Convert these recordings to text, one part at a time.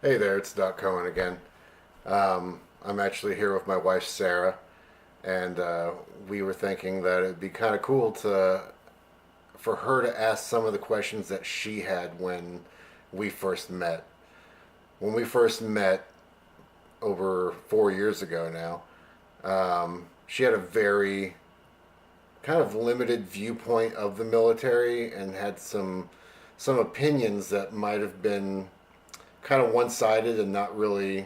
Hey there, it's Doc Cohen again. I'm actually here with my wife Sara, and we were thinking that it'd be kind of cool to for her to ask some of the questions that she had when we first met. When we first met over 4 years ago now, she had a very kind of limited viewpoint of the military and had some opinions that might have been kind of one-sided and not really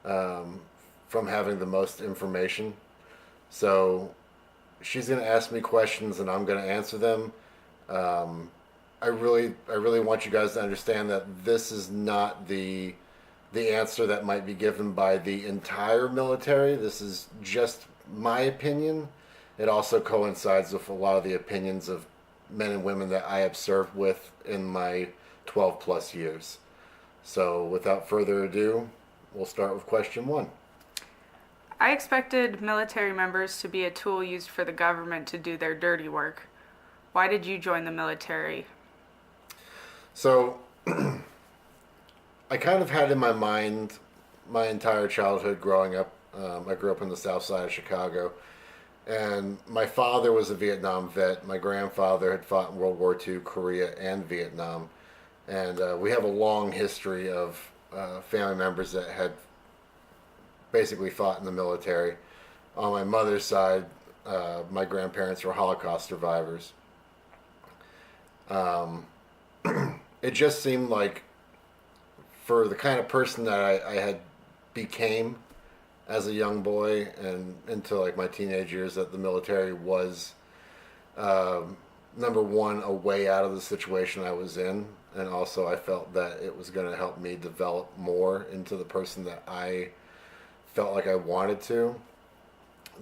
um, from having the most information. So she's going to ask me questions and I'm going to answer them. Um, I really want you guys to understand that this is not the answer that might be given by the entire military. This is just my opinion. It also coincides with a lot of the opinions of men and women that I have served with in my 12 plus years. So, without further ado, we'll start with question one. I expected military members to be a tool used for the government to do their dirty work. Why did you join the military? So, I kind of had in my mind my entire childhood growing up. I grew up in the south side of Chicago, and my father was a Vietnam vet. My grandfather had fought in World War II, Korea, and Vietnam. And we have a long history of family members that had basically fought in the military. On my mother's side, my grandparents were Holocaust survivors. Um, it just seemed like for the kind of person that I had became as a young boy and into like my teenage years, that the military was um, number one, a way out of the situation I was in, and also I felt that it was going to help me develop more into the person that I felt like I wanted to.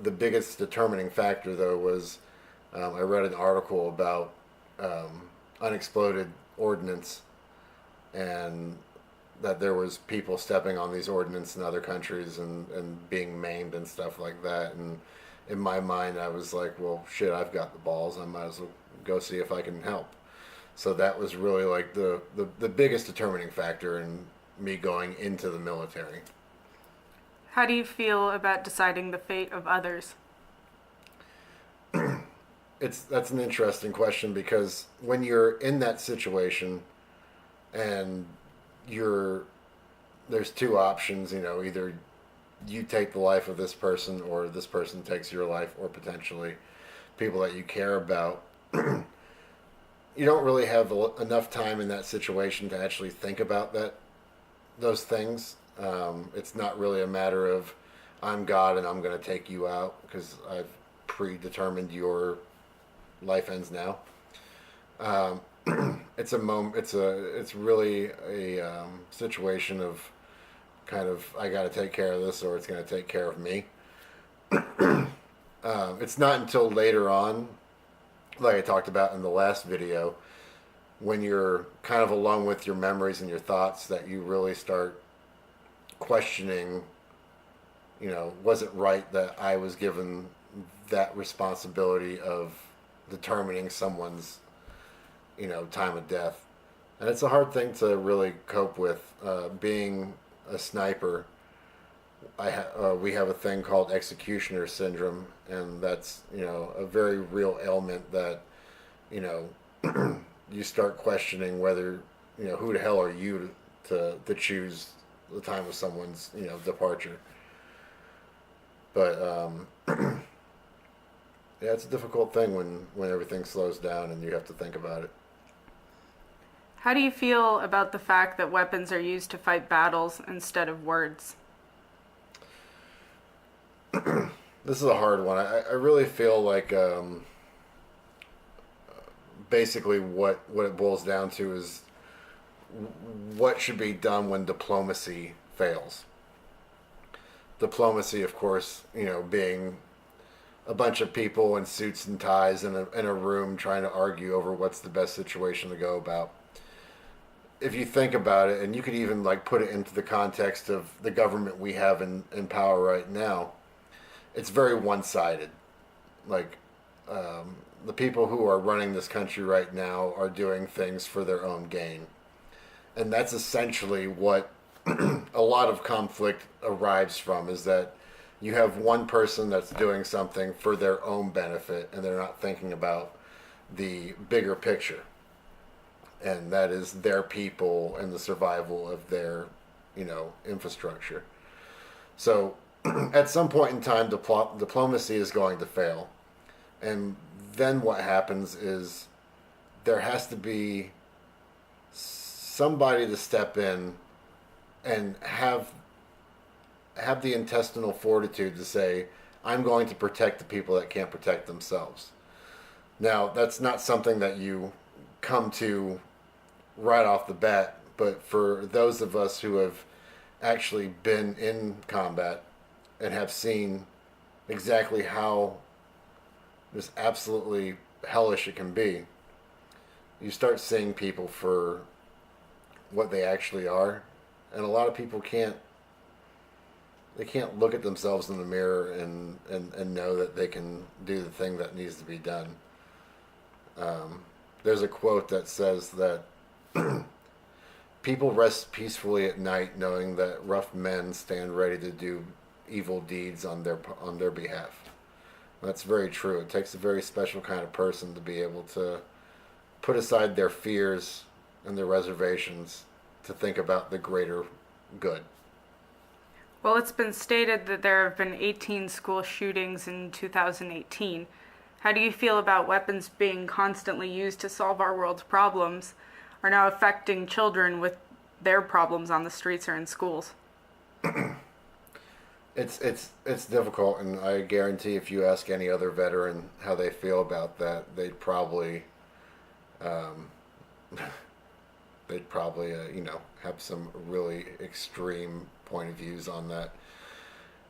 The biggest determining factor, though, was I read an article about unexploded ordnance and that there was people stepping on these ordnance in other countries and being maimed and stuff like that. And in my mind, I was like, well, shit, I've got the balls. I might as well go see if I can help. So that was really like the biggest determining factor in me going into the military. How do you feel about deciding the fate of others? That's an interesting question because when you're in that situation and you're there's two options, either you take the life of this person or this person takes your life, or potentially people that you care about. You don't really have enough time in that situation to actually think about those things. It's not really a matter of I'm God and I'm going to take you out because I've predetermined your life ends now. Um, it's a moment. It's really a situation of kind of I got to take care of this or it's going to take care of me. It's not until later on, like I talked about in the last video, when you're kind of alone with your memories and your thoughts, that you really start questioning, was it right that I was given that responsibility of determining someone's, time of death? And it's a hard thing to really cope with. Being a sniper, we have a thing called executioner syndrome, and that's a very real ailment that you know you start questioning whether who the hell are you to choose the time of someone's departure. But yeah, it's a difficult thing when everything slows down and you have to think about it. How do you feel about the fact that weapons are used to fight battles instead of words? This is a hard one. I really feel like basically what it boils down to is what should be done when diplomacy fails. Diplomacy, of course, being a bunch of people in suits and ties in a room trying to argue over what's the best situation to go about. If you think about it, and you could even like put it into the context of the government we have in power right now, it's very one-sided. Like the people who are running this country right now are doing things for their own gain, and that's essentially what a lot of conflict arrives from is that you have one person that's doing something for their own benefit and they're not thinking about the bigger picture, and that is their people and the survival of their, infrastructure. So at some point in time, diplomacy is going to fail. And then what happens is there has to be somebody to step in and have the intestinal fortitude to say, I'm going to protect the people that can't protect themselves. Now, that's not something that you come to right off the bat, but for those of us who have actually been in combat and have seen exactly how just absolutely hellish it can be, you start seeing people for what they actually are. And a lot of people can't look at themselves in the mirror and know that they can do the thing that needs to be done. There's a quote that says that people rest peacefully at night knowing that rough men stand ready to do evil deeds on their behalf. That's very true. It takes a very special kind of person to be able to put aside their fears and their reservations to think about the greater good. Well, it's been stated that there have been 18 school shootings in 2018. How do you feel about weapons being constantly used to solve our world's problems are now affecting children with their problems on the streets or in schools? It's difficult, and I guarantee if you ask any other veteran how they feel about that, um, have some really extreme point of views on that.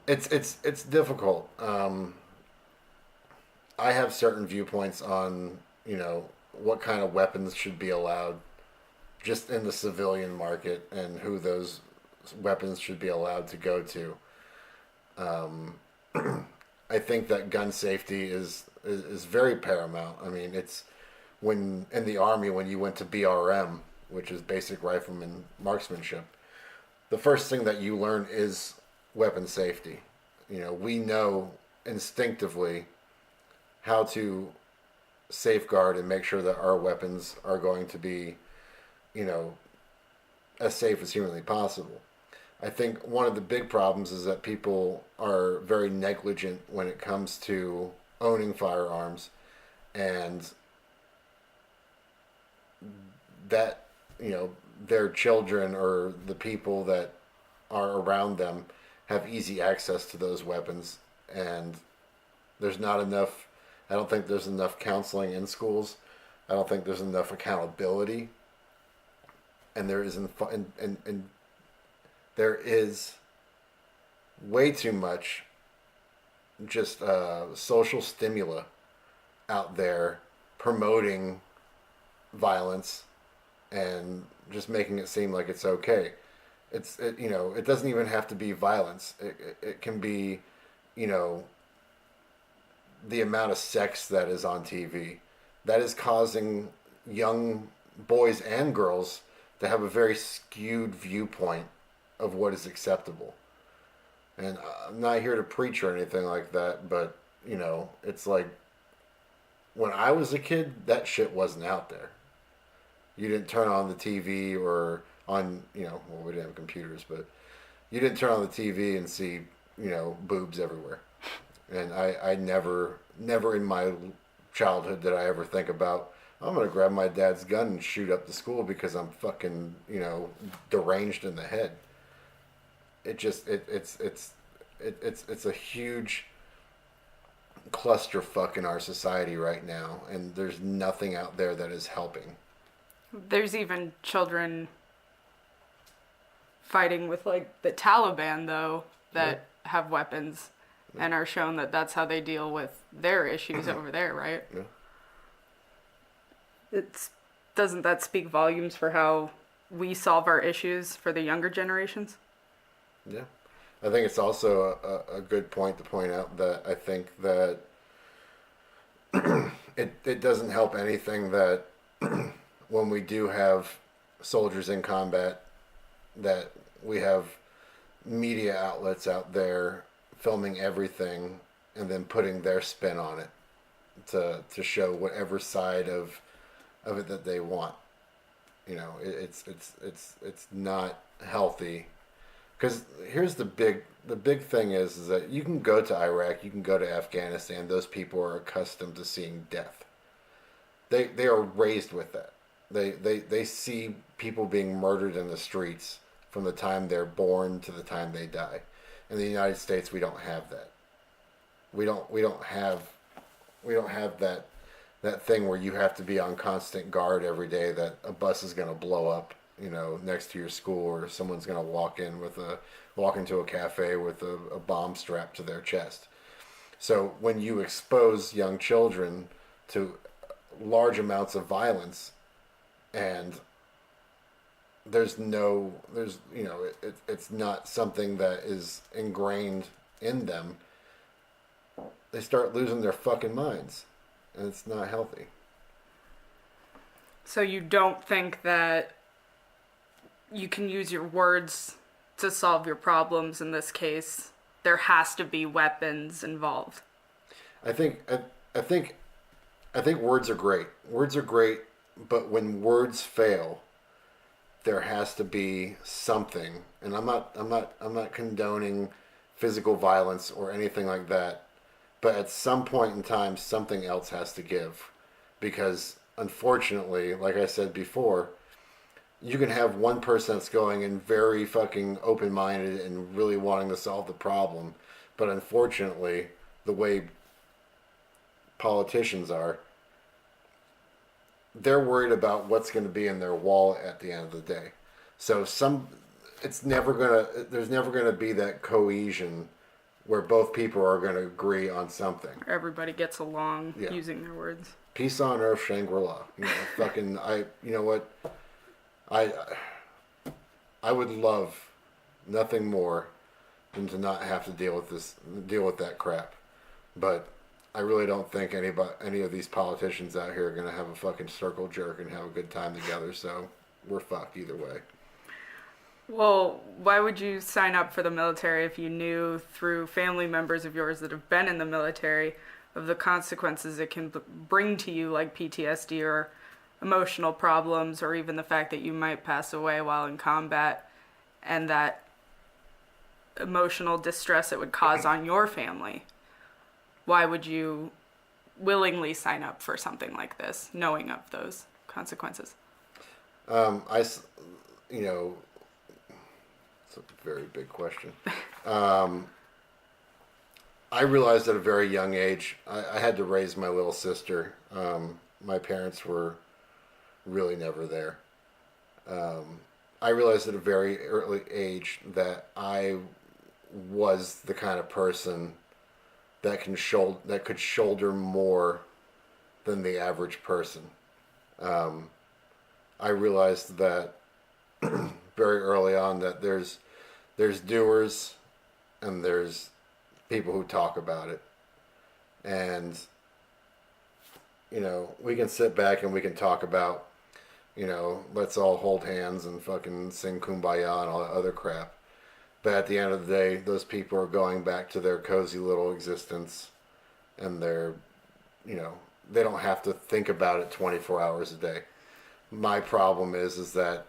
It's difficult. I have certain viewpoints on what kind of weapons should be allowed just in the civilian market and who those weapons should be allowed to go to. Um, I think that gun safety is very paramount. I mean, it's when in the army when you went to BRM, which is basic rifleman marksmanship, the first thing that you learn is weapon safety. We know instinctively how to safeguard and make sure that our weapons are going to be, you know, as safe as humanly possible. I think one of the big problems is that people are very negligent when it comes to owning firearms, and that, their children or the people that are around them have easy access to those weapons, and there's not enough. I don't think there's enough counseling in schools. I don't think there's enough accountability, and there is way too much just social stimula out there promoting violence and just making it seem like it's okay. It doesn't even have to be violence. It can be, you know, the amount of sex that is on TV that is causing young boys and girls to have a very skewed viewpoint of what is acceptable. And I'm not here to preach or anything like that, but it's like when I was a kid, that shit wasn't out there. You didn't turn on the TV or on, well, we didn't have computers, but you didn't turn on the TV and see, boobs everywhere. And I never in my childhood did I ever think about, I'm going to grab my dad's gun and shoot up the school because I'm fucking, deranged in the head. It's a huge clusterfuck in our society right now, and there's nothing out there that is helping. There's even children fighting with like the Taliban though that have weapons and are shown that that's how they deal with their issues over there, right? Yeah. Doesn't that speak volumes for how we solve our issues for the younger generations? Yeah. I think it's also a good point to point out that I think that it doesn't help anything that when we do have soldiers in combat that we have media outlets out there filming everything and then putting their spin on it to show whatever side of it that they want. You know, it's not healthy. Because here's the big thing is that you can go to Iraq, you can go to Afghanistan. Those people are accustomed to seeing death. They are raised with that. They see people being murdered in the streets from the time they're born to the time they die. In the United States, we don't have that. We don't have that thing where you have to be on constant guard every day that a bus is going to blow up, you know, next to your school, or someone's going to walk into a cafe with a bomb strapped to their chest. So when you expose young children to large amounts of violence, and there's it's not something that is ingrained in them, they start losing their fucking minds, and it's not healthy. So you don't think that you can use your words to solve your problems in this case? There has to be weapons involved. I think I think I think words are great. Words are great, but when words fail, there has to be something. And I'm not condoning physical violence or anything like that. But at some point in time, something else has to give. Because unfortunately, like I said before, you can have one person that's going in very fucking open-minded and really wanting to solve the problem. But unfortunately, the way politicians are, they're worried about what's going to be in their wallet at the end of the day. So there's never gonna be that cohesion where both people are going to agree on something. Everybody gets along Yeah. using their words. Peace on earth, Shangri-La. You know what? I I would love nothing more than to not have to deal with that crap. But I really don't think any of these politicians out here are going to have a fucking circle jerk and have a good time together. So we're fucked either way. Well, why would you sign up for the military if you knew through family members of yours that have been in the military of the consequences it can bring to you, like PTSD or emotional problems, or even the fact that you might pass away while in combat, and that emotional distress it would cause on your family? Why would you willingly sign up for something like this, knowing of those consequences? Um, I, s- you know, it's a very big question. I realized at a very young age, I had to raise my little sister. My parents were really never there. I realized at a very early age that I was the kind of person that could shoulder more than the average person. I realized that very early on that there's doers and there's people who talk about it. And we can sit back and we can talk about, let's all hold hands and fucking sing Kumbaya and all that other crap. But at the end of the day, those people are going back to their cozy little existence, and they don't have to think about it 24 hours a day. My problem is that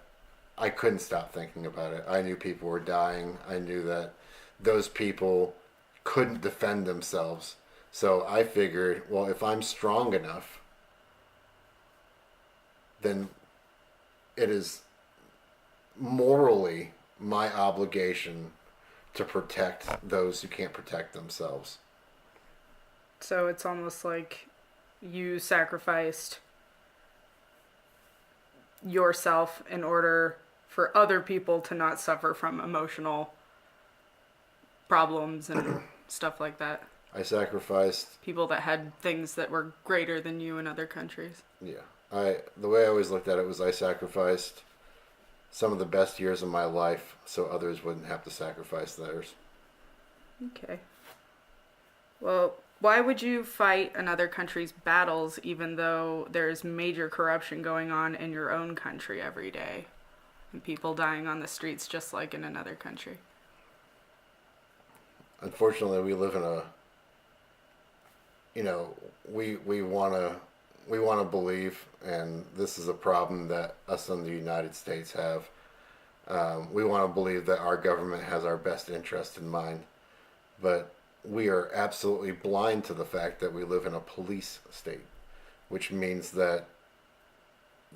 I couldn't stop thinking about it. I knew people were dying. I knew that those people couldn't defend themselves. So I figured, well, if I'm strong enough, then it is morally my obligation to protect those who can't protect themselves. So it's almost like you sacrificed yourself in order for other people to not suffer from emotional problems and stuff like that. I sacrificed. People that had things that were greater than you in other countries. Yeah. The way I always looked at it was I sacrificed some of the best years of my life so others wouldn't have to sacrifice theirs. Okay. Well, why would you fight another country's battles even though there's major corruption going on in your own country every day? and people dying on the streets just like in another country. Unfortunately, we live in a, you know, we want to believe, and this is a problem that us in the United States have. We want to believe that our government has our best interest in mind, but we are absolutely blind to the fact that we live in a police state, which means that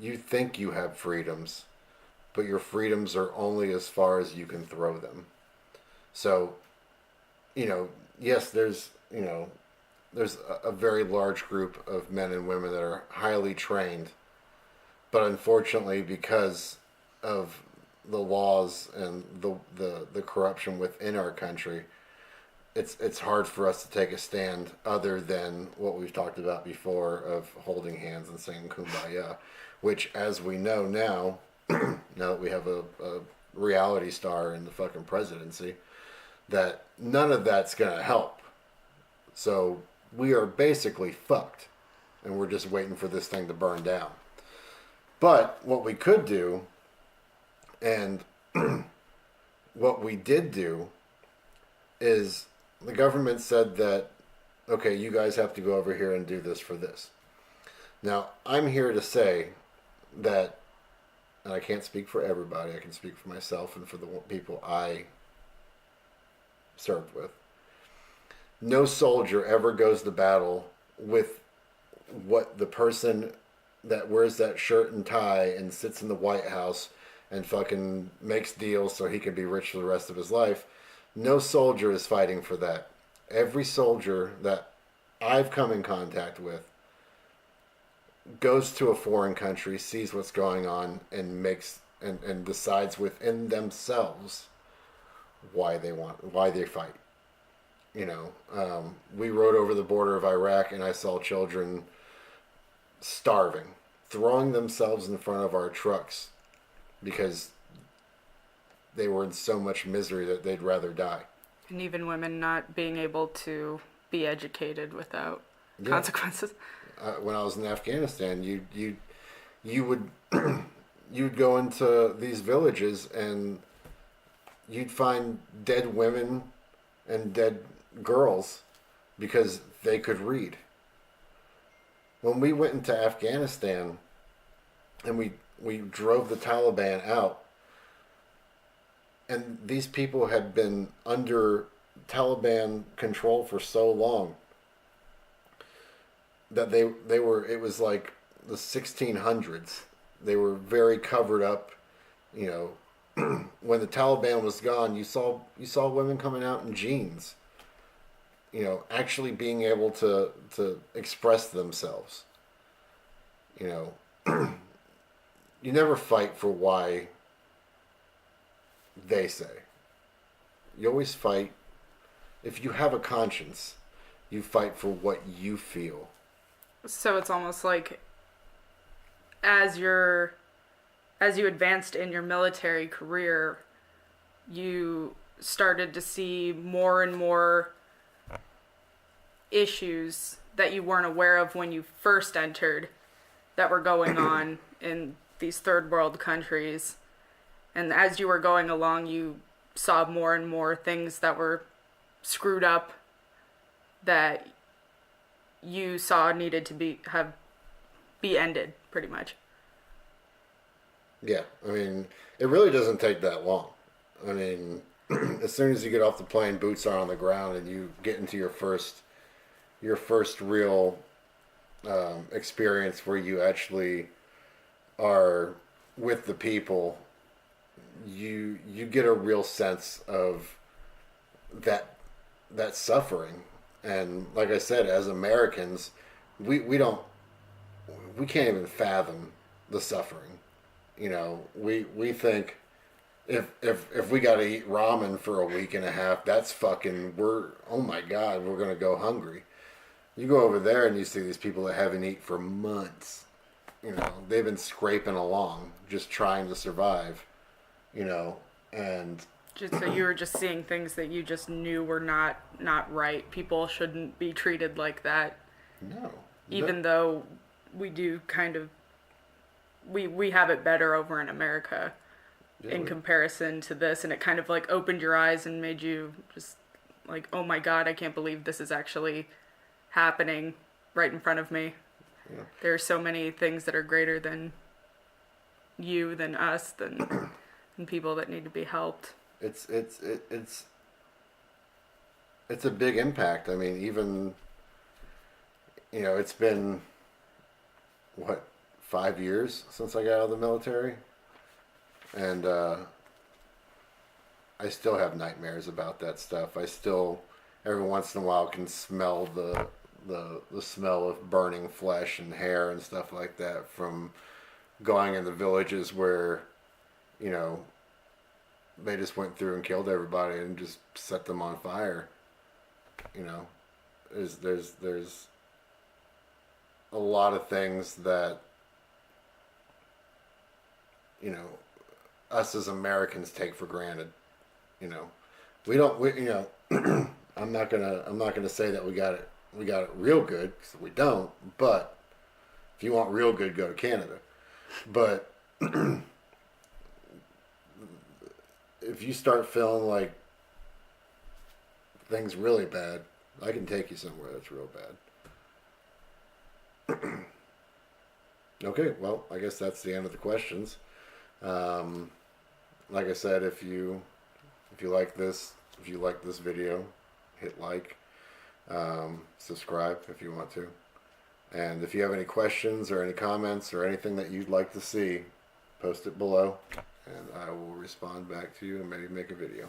you think you have freedoms, but your freedoms are only as far as you can throw them. So, yes, there's a very large group of men and women that are highly trained, but unfortunately, because of the laws and the corruption within our country, it's hard for us to take a stand other than what we've talked about before of holding hands and singing kumbaya, which, as we know now, now that we have a reality star in the fucking presidency, that none of that's gonna help. So we are basically fucked, and we're just waiting for this thing to burn down. But what we could do, and what we did do, is the government said that, okay, you guys have to go over here and do this for this. Now, I'm here to say that, and I can't speak for everybody, I can speak for myself and for the people I served with. No soldier ever goes to battle with what the person that wears that shirt and tie and sits in the White House and fucking makes deals so he can be rich for the rest of his life. No soldier is fighting for that. Every soldier that I've come in contact with goes to a foreign country, sees what's going on, and makes and decides within themselves why they fight. We rode over the border of Iraq, and I saw children starving, throwing themselves in front of our trucks because they were in so much misery that they'd rather die. And even women not being able to be educated without consequences. When I was in Afghanistan, you would you'd go into these villages and you'd find dead women and dead girls because they could read. When we went into Afghanistan and we drove the Taliban out, and these people had been under Taliban control for so long that they were, it was like the 1600s. They were very covered up. When the Taliban was gone, you saw women coming out in jeans, actually being able to express themselves. You never fight for why they say. You always fight, if you have a conscience, you fight for what you feel. So it's almost like as you advanced in your military career, you started to see more and more issues that you weren't aware of when you first entered that were going on in these third world countries. And as you were going along, you saw more and more things that were screwed up that you saw needed to be ended, pretty much. Yeah, I mean, it really doesn't take that long. I mean, as soon as you get off the plane, boots are on the ground, and you get into your first real experience where you actually are with the people, you get a real sense of that suffering. And like I said, as Americans, we can't even fathom the suffering. We think if we got to eat ramen for a week and a half, that's fucking, oh my God, we're going to go hungry. You go over there and you see these people that haven't eaten for months. They've been scraping along, just trying to survive, and So you were just seeing things that you just knew were not right. People shouldn't be treated like that. no. Even though we do kind of, we have it better over in America. Yeah, in comparison to this, and it kind of like opened your eyes and made you just like, oh my god, I can't believe this is actually happening right in front of me. yeah. There are so many things that are greater than you, than us, than people that need to be helped. It's it's it, it's a big impact. I mean, even it's been what 5 years since I got out of the military, and I still have nightmares about that stuff. I still, every once in a while, can smell the smell of burning flesh and hair and stuff like that from going in the villages where, you know, they just went through and killed everybody and just set them on fire. You know, there's a lot of things that you know us as Americans take for granted. You know, we don't. I'm not gonna say that we got it real good because we don't. But if you want real good, go to Canada. But if you start feeling like things really bad, I can take you somewhere that's real bad. Okay, well, I guess that's the end of the questions. Um, like I said, if you like this video, hit like, subscribe if you want to, and if you have any questions or any comments or anything that you'd like to see, post it below, and I will respond back to you and maybe make a video.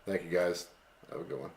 Thank you guys. Have a good one.